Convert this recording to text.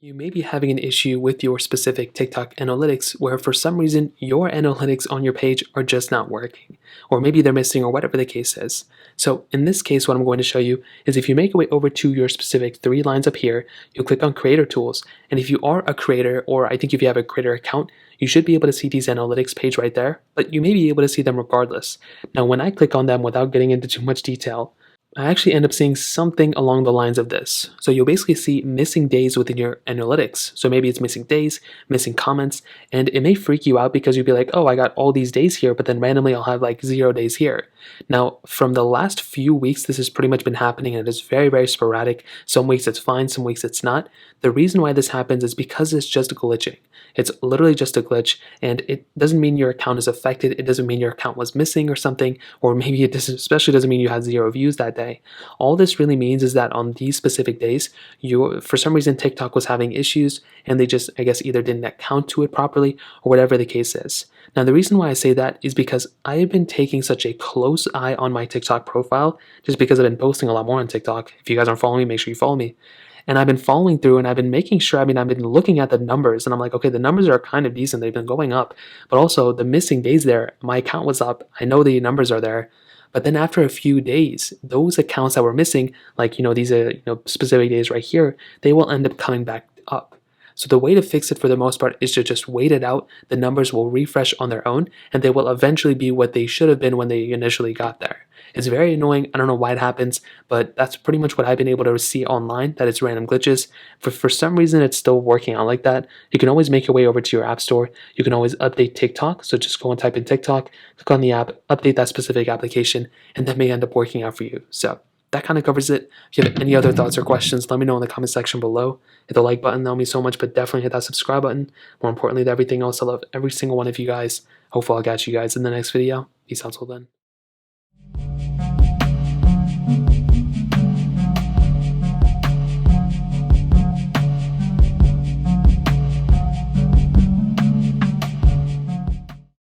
You may be having an issue with your specific TikTok analytics where for some reason your analytics on your page are just not working, or maybe they're missing or whatever the case is. So in this case, what I'm going to show you is if you make your way over to your specific three lines up here, you'll click on creator tools. And if you are a creator, or I think if you have a creator account, you should be able to see these analytics page right there, but you may be able to see them regardless. Now, when I click on them without getting into too much detail, I actually end up seeing something along the lines of this. So you'll basically see missing days within your analytics. So maybe it's missing days, missing comments, and it may freak you out because you'll be like, oh, I got all these days here, but then randomly I'll have like 0 days here. Now, from the last few weeks, this has pretty much been happening and it is very, very sporadic. Some weeks it's fine, some weeks it's not. The reason why this happens is because it's just glitching. It's literally just a glitch, and it doesn't mean your account is affected. It doesn't mean your account was missing or something, or maybe it especially doesn't mean you had 0 views that day. All this really means is that on these specific days, for some reason TikTok was having issues, and they just, I guess, either didn't account to it properly or whatever the case is. Now, the reason why I say that is because I have been taking such a close eye on my TikTok profile, just because I've been posting a lot more on TikTok. If you guys aren't following me, make sure you follow me. And I've been following through and I've been making sure, I've been looking at the numbers and I'm like, okay, the numbers are kind of decent. They've been going up, but also the missing days there, my account was up. I know the numbers are there, but then after a few days, those accounts that were missing, like, these specific days right here, they will end up coming back up. So the way to fix it for the most part is to just wait it out. The numbers will refresh on their own and they will eventually be what they should have been when they initially got there. It's very annoying. I don't know why it happens, but that's pretty much what I've been able to see online, that it's random glitches. For some reason, it's still working out like that. You can always make your way over to your app store. You can always update TikTok. So just go and type in TikTok, click on the app, update that specific application, and that may end up working out for you. So that kind of covers it. If you have any other thoughts or questions, let me know in the comment section below. Hit the like button, that'll mean so much, but definitely hit that subscribe button. More importantly than everything else, I love every single one of you guys. Hopefully I'll catch you guys in the next video. Peace out till then.